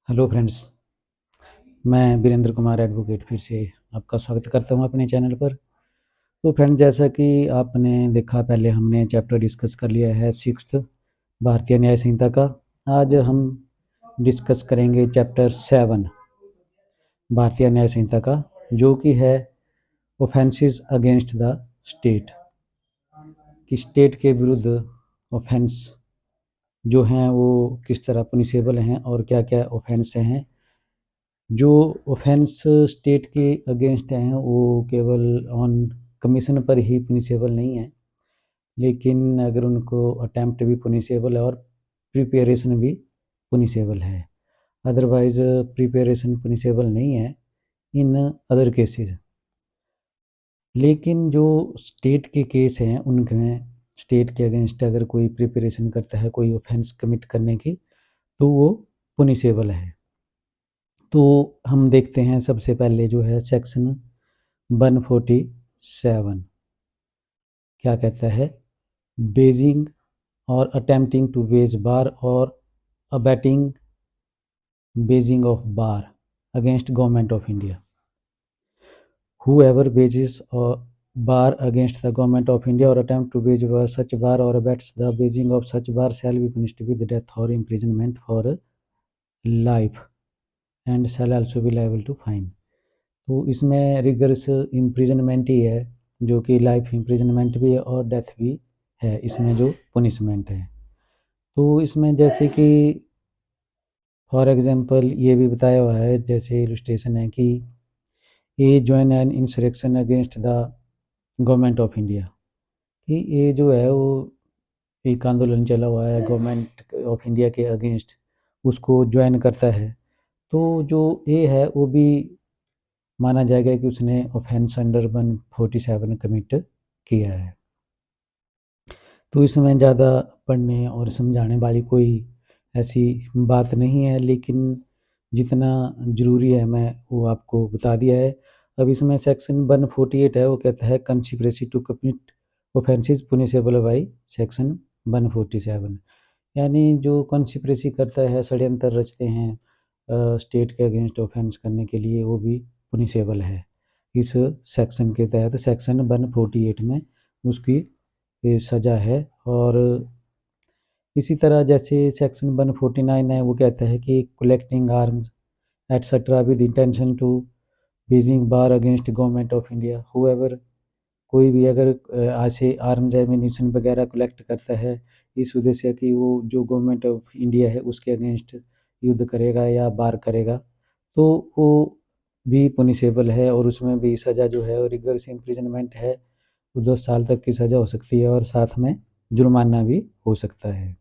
Hello friends, मैं Virendra Kumar advocate फिर से आपका स्वागत करता हूं अपने चैनल पर। तो फ्रेंड्स, जैसा कि आपने देखा, पहले हमने चैप्टर डिस्कस कर लिया है 6th भारतीय न्याय संहिता का। आज हम डिस्कस करेंगे चैप्टर 7 भारतीय न्याय संहिता का, जो कि है ऑफेंसेस अगेंस्ट द स्टेट। कि स्टेट के विरुद्ध ऑफेंस जो हैं वो किस तरह पनिशेबल हैं और क्या क्या ऑफेंस हैं। जो ऑफेंस स्टेट के अगेंस्ट हैं वो केवल ऑन कमीशन पर ही पनिशेबल नहीं है, लेकिन अगर उनको अटेम्प्ट भी पनिशेबल है और प्रिपरेशन भी पनिशेबल है। अदरवाइज प्रिपरेशन पनिशेबल नहीं है इन अदर केसेस। लेकिन जो स्टेट के केस हैं उनमें स्टेट के अगेंस्ट अगर कोई प्रिपरेशन करता है कोई ऑफेंस कमिट करने की, तो वो पनिशेबल है। तो हम देखते हैं सबसे पहले जो है सेक्शन 147 क्या कहता है। बेजिंग और अटेम्प्टिंग टू बेज बार और abetting basing of bar against government of India. whoever bases or bar against the government of India or attempt to base such bar or abets the basing of such bar shall be punished with death or imprisonment for life and shall also be liable to fine। तो इसमें riggers imprisonment ही है, जो कि life imprisonment भी है और death भी है इसमें जो पनिशमेंट है। तो इसमें जैसे कि फॉर एग्जांपल ये भी बताया हुआ है, जैसे इलस्ट्रेशन है कि a join an insurrection against the government of India. कि ये जो है वो एक आंदोलन चला हुआ है गवर्नमेंट ऑफ इंडिया के अगेंस्ट, उसको ज्वाइन करता है, तो जो ए है वो भी माना जाएगा कि उसने ऑफेंस अंडर 147 कमिट किया है। तो इसमें ज़्यादा पढ़ने और समझाने वाली कोई ऐसी बात नहीं है, लेकिन जितना ज़रूरी है मैं वो आपको बता दिया है। अब इसमें सेक्शन 148 है, वो कहता है conspiracy to commit offences punishable by section 147। यानी जो कंस्पिरेसी करता है, षड्यंत्र रचते हैं स्टेट के अगेंस्ट ऑफेंस करने के लिए, वो भी पुनिशेबल है इस सेक्शन के तहत। सेक्शन 148 में उसकी ये सज़ा है। और इसी तरह जैसे सेक्शन 149 है, वो कहता है कि collecting arms etcetera with intention to waging war against government of India. However कोई भी अगर ऐसे आर्म्स एमिनेशन वगैरह कलेक्ट करता है इस उद्देश्य कि वो जो गवर्नमेंट ऑफ इंडिया है उसके अगेंस्ट युद्ध करेगा या बार करेगा, तो वो भी पनिशेबल है और उसमें भी सज़ा जो है रिगर्स इम्प्रिजनमेंट है, वो 10 साल तक की सज़ा हो सकती है और साथ में जुर्माना भी हो सकता है।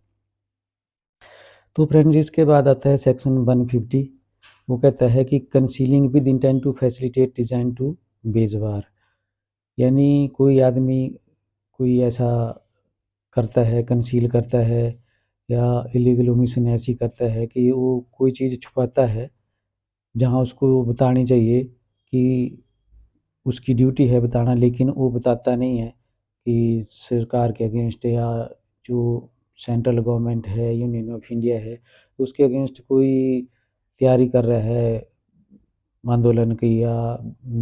तो फ्रेंड्स, इसके बाद आता है सेक्शन 150। वो कहता है कि concealing with intent to facilitate design to wage war. यानी कोई आदमी कोई ऐसा करता है, कंसील करता है या इलीगल ओमिशन ऐसी करता है कि वो कोई चीज़ छुपाता है जहाँ उसको बतानी चाहिए कि उसकी ड्यूटी है बताना, लेकिन वो बताता नहीं है कि सरकार के अगेंस्ट या जो सेंट्रल गवर्नमेंट है, यूनियन ऑफ इंडिया है, उसके अगेंस्ट कोई तैयारी कर रहा है आंदोलन की, या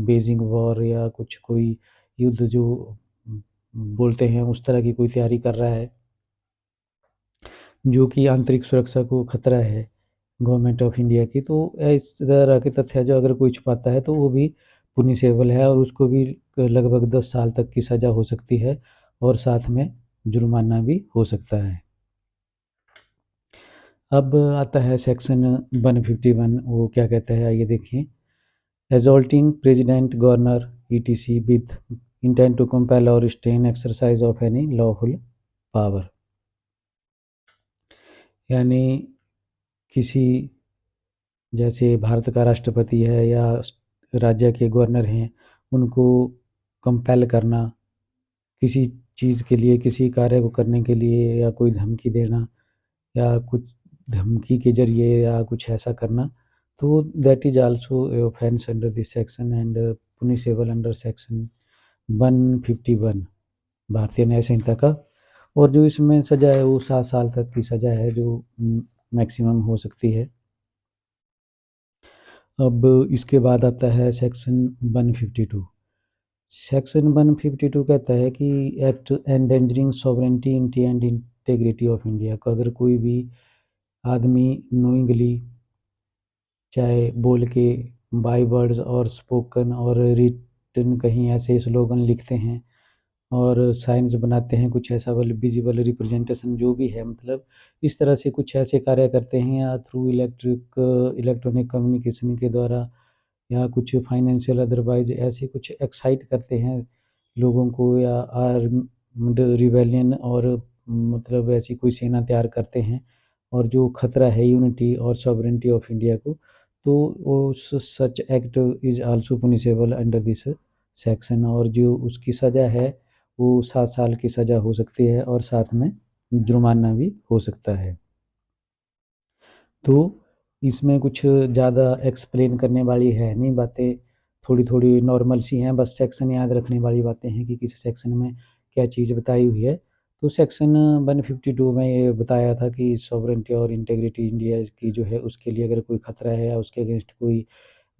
बेजिंग वॉर या कुछ कोई युद्ध जो बोलते हैं उस तरह की कोई तैयारी कर रहा है, जो कि आंतरिक सुरक्षा को खतरा है गवर्नमेंट ऑफ इंडिया की। तो इस तरह के तथ्य जो अगर कोई छुपाता है तो वो भी पुनिशेबल है और उसको भी लगभग 10 साल तक की सज़ा हो सकती है और साथ में जुर्माना भी हो सकता है। अब आता है सेक्शन 151। वो क्या कहता है आइए देखें। Assaulting president governor ETC with intent to compel और restrain exercise of any lawful power. यानी किसी, जैसे भारत का राष्ट्रपति है या राज्य के गवर्नर हैं, उनको कंपेल करना किसी चीज़ के लिए, किसी कार्य को करने के लिए, या कोई धमकी देना या कुछ धमकी के ज़रिए या कुछ ऐसा करना, तो that is also a offence under this section and punishable under section 151 Bharatiya न्याय संहिता का। और जो इसमें सज़ा है वो 7 साल तक की सज़ा है, जो मैक्सिमम हो सकती है। अब इसके बाद आता है सेक्शन 152। सेक्शन 152 कहता है कि act endangering sovereignty and integrity of India को अगर कोई भी आदमी नोइंगली चाहे बोल के बाय वर्ड्स और स्पोकन और रिटन कहीं ऐसे स्लोगन लिखते हैं और साइंस बनाते हैं, कुछ ऐसा विजिबल रिप्रेजेंटेशन जो भी है, मतलब इस तरह से कुछ ऐसे कार्य करते हैं या थ्रू इलेक्ट्रॉनिक कम्युनिकेशन के द्वारा या कुछ फाइनेंशियल अदरवाइज ऐसे कुछ एक्साइट करते हैं लोगों को या आर्म्ड रिबेलियन और मतलब ऐसी कोई सेना तैयार करते हैं और जो खतरा है यूनिटी और सॉवरेनिटी ऑफ इंडिया को, तो वो such act is also punishable under this section, और जो उसकी सज़ा है वो 7 साल की सज़ा हो सकती है और साथ में जुर्माना भी हो सकता है। तो इसमें कुछ ज़्यादा एक्सप्लेन करने वाली है नहीं, बातें थोड़ी-थोड़ी नॉर्मल सी हैं, बस सेक्शन याद रखने वाली बातें हैं कि किस सेक्शन में क्या चीज़ बताई हुई है। तो सेक्शन 152 में ये बताया था कि सॉवरेनिटी और इंटीग्रिटी इंडिया की जो है उसके लिए अगर कोई खतरा है या उसके अगेंस्ट कोई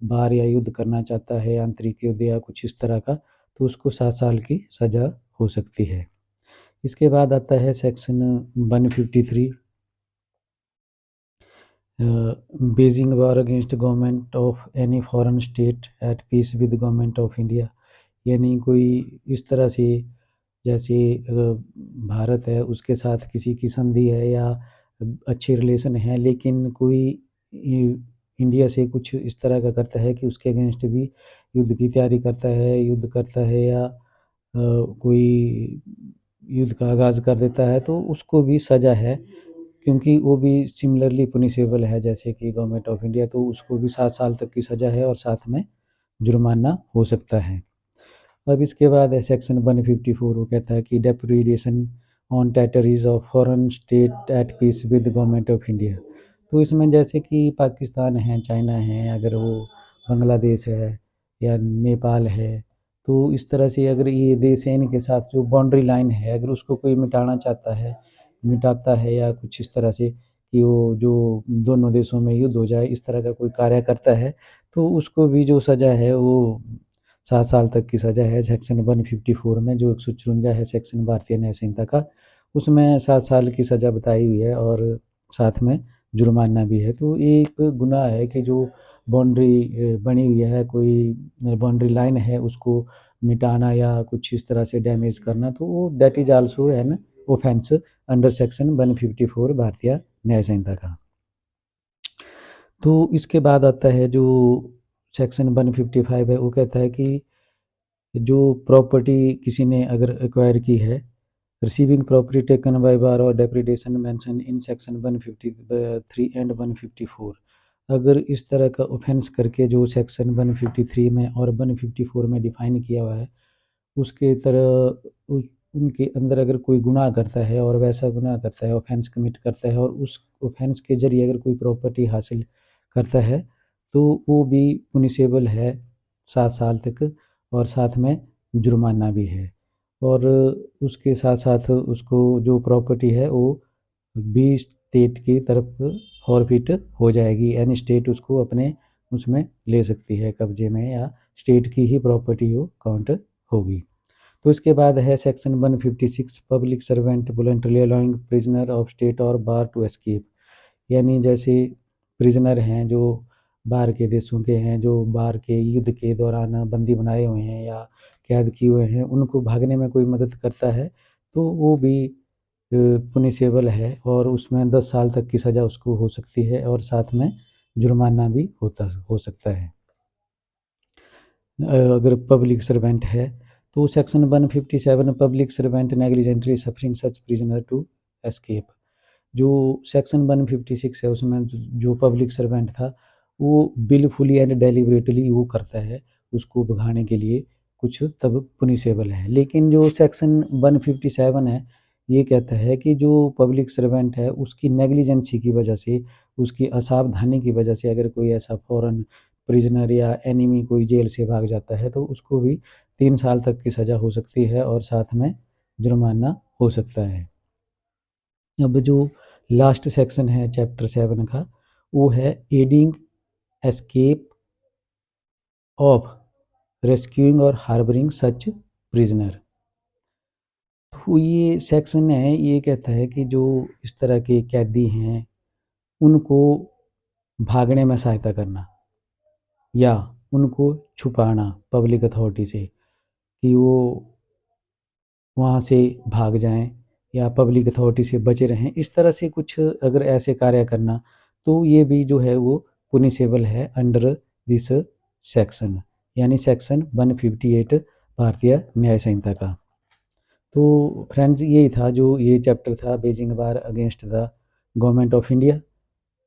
वार या युद्ध करना चाहता है, आंतरिक युद्ध या कुछ इस तरह का, तो उसको 7 साल की सज़ा हो सकती है। इसके बाद आता है section 153, waging war against government of any foreign state at peace with government of India, यानी कोई इस तरह से जैसे भारत है उसके साथ किसी की संधि है या अच्छे रिलेशन है, लेकिन कोई इंडिया से कुछ इस तरह का करता है कि उसके अगेंस्ट भी युद्ध की तैयारी करता है, युद्ध करता है या कोई युद्ध का आगाज़ कर देता है, तो उसको भी सज़ा है, क्योंकि वो भी सिमिलरली पुनिशेबल है जैसे कि गवर्नमेंट ऑफ इंडिया, तो उसको भी 7 साल तक की सज़ा है और साथ में जुर्माना हो सकता है। अब इसके बाद है सेक्शन 154, वो कहता है कि depredation on territories of foreign state at peace with government of India. तो इसमें जैसे कि पाकिस्तान है, चाइना है, अगर वो बांग्लादेश है या नेपाल है, तो इस तरह से अगर ये देश है इनके साथ जो बाउंड्री लाइन है अगर उसको कोई मिटाना चाहता है, मिटाता है या कुछ इस तरह से कि वो जो दोनों देशों में युद्ध हो जाए इस तरह का कोई कार्य करता है, तो उसको भी जो सज़ा है वो 7 साल तक की सज़ा है। सेक्शन 154 में जो 154 है सेक्शन भारतीय न्याय संहिता का, उसमें 7 साल की सज़ा बताई हुई है और साथ में जुर्माना भी है। तो ये एक गुनाह है कि जो बाउंड्री बनी हुई है, कोई बाउंड्री लाइन है उसको मिटाना या कुछ इस तरह से डैमेज करना, तो वो that is also an offence under section 154 भारतीय न्याय संहिता का। तो इसके बाद आता है जो सेक्शन 155 है, वो कहता है कि जो प्रॉपर्टी किसी ने अगर एक्वायर की है, रिसीविंग प्रॉपर्टी टेकन बाय बार और डेप्रिडेशन मेंशन इन सेक्शन 153 एंड 154, अगर इस तरह का ऑफेंस करके जो सेक्शन 153 में और 154 में डिफाइन किया हुआ है उसके तरह उनके अंदर अगर कोई गुनाह करता है और वैसा गुनाह करता है, ऑफेंस कमिट करता है और उस ऑफेंस के जरिए अगर कोई प्रॉपर्टी हासिल करता है, तो वो भी पुनिशेबल है 7 साल तक और साथ में जुर्माना भी है। और उसके साथ-साथ उसको जो प्रॉपर्टी है वो 20 स्टेट की तरफ फॉरफिट हो जाएगी, यानी स्टेट उसको अपने उसमें ले सकती है कब्जे में या स्टेट की ही प्रॉपर्टी वो काउंट होगी। तो इसके बाद है section 156, public servant voluntarily allowing prisoner of state और बार टू एस्केप, यानी जैसे प्रिजनर हैं जो बाहर के देशों के हैं, जो बाहर के युद्ध के दौरान बंदी बनाए हुए हैं या कैद किए हुए हैं, उनको भागने में कोई मदद करता है, तो वो भी पुनिशेबल है और उसमें 10 साल तक की सज़ा उसको हो सकती है और साथ में जुर्माना भी हो सकता है। अगर पब्लिक सर्वेंट है, तो section 157, public servant negligently suffering such prisoner to escape, जो सेक्शन 156 है उसमें जो पब्लिक सर्वेंट था वो विलफुली एंड डेलिबरेटली वो करता है उसको भगाने के लिए कुछ, तब पुनिशेबल है। लेकिन जो सेक्शन 157 है ये कहता है कि जो पब्लिक सर्वेंट है उसकी नेग्लिजेंसी की वजह से, उसकी असावधानी की वजह से अगर कोई ऐसा फॉरेन प्रिजनर या एनिमी कोई जेल से भाग जाता है तो उसको भी 3 साल तक की सज़ा हो सकती है और साथ में जुर्माना हो सकता है। अब जो लास्ट सेक्शन है चैप्टर 7 का, वो है एडिंग एस्केप ऑफ रेस्क्यूइंग और हार्बरिंग सच प्रिजनर। तो ये सेक्शन है, ये कहता है कि जो इस तरह के कैदी हैं उनको भागने में सहायता करना या उनको छुपाना पब्लिक अथॉरिटी से, कि वो वहाँ से भाग जाएं या पब्लिक अथॉरिटी से बचे रहें, इस तरह से कुछ अगर ऐसे कार्य करना, तो ये भी जो है वो पुनिशेबल है अंडर दिस सेक्शन, यानी सेक्शन 158 भारतीय न्याय संहिता का। तो फ्रेंड्स यही था जो ये चैप्टर था Beijing war against the government of India,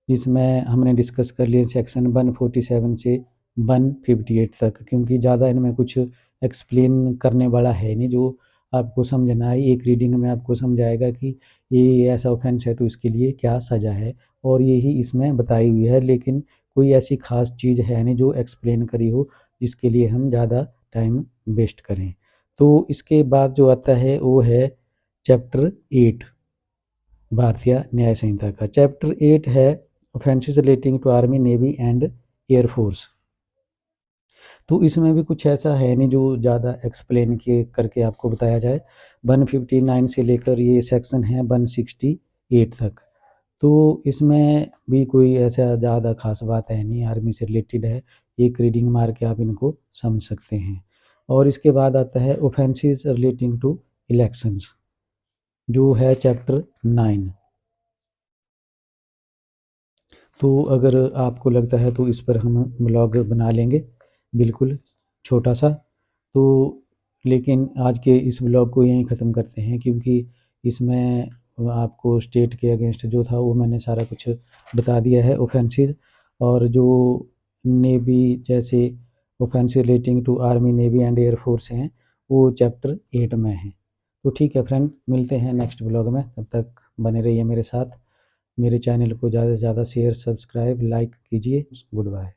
जिसमें हमने डिस्कस कर लिए सेक्शन 147 से 158 तक, क्योंकि ज़्यादा इनमें कुछ एक्सप्लेन करने वाला है नहीं, जो आपको समझना है एक रीडिंग में आपको समझाएगा कि ये ऐसा ऑफेंस है तो इसके लिए क्या सज़ा है, और यही इसमें बताई हुई है, लेकिन कोई ऐसी खास चीज़ है नहीं जो एक्सप्लेन करी हो जिसके लिए हम ज़्यादा टाइम वेस्ट करें। तो इसके बाद जो आता है वो है चैप्टर 8 भारतीय न्याय संहिता का। चैप्टर 8 है offences relating to army, navy and air force. तो इसमें भी कुछ ऐसा है नहीं जो ज़्यादा एक्सप्लेन के करके आपको बताया जाए। 159 से लेकर ये सेक्शन है 168 तक, तो इसमें भी कोई ऐसा ज़्यादा खास बात है नहीं, आर्मी से रिलेटेड है, एक रीडिंग मार के आप इनको समझ सकते हैं। और इसके बाद आता है ऑफेंसेस रिलेटिंग टू इलेक्शंस, जो है चैप्टर 9। तो अगर आपको लगता है तो इस पर हम ब्लॉग बना लेंगे, बिल्कुल छोटा सा। तो लेकिन आज के इस ब्लॉग को यहीं ख़त्म करते हैं, क्योंकि इसमें आपको स्टेट के अगेंस्ट जो था वो मैंने सारा कुछ बता दिया है ऑफेंसेस, और जो नेवी जैसे offence relating to army, navy and air force हैं वो चैप्टर 8 में है। तो ठीक है फ्रेंड, मिलते हैं नेक्स्ट ब्लॉग में, तब तक बने रहिए मेरे साथ। मेरे चैनल को ज़्यादा से ज़्यादा शेयर, सब्सक्राइब, लाइक कीजिए। Good bye.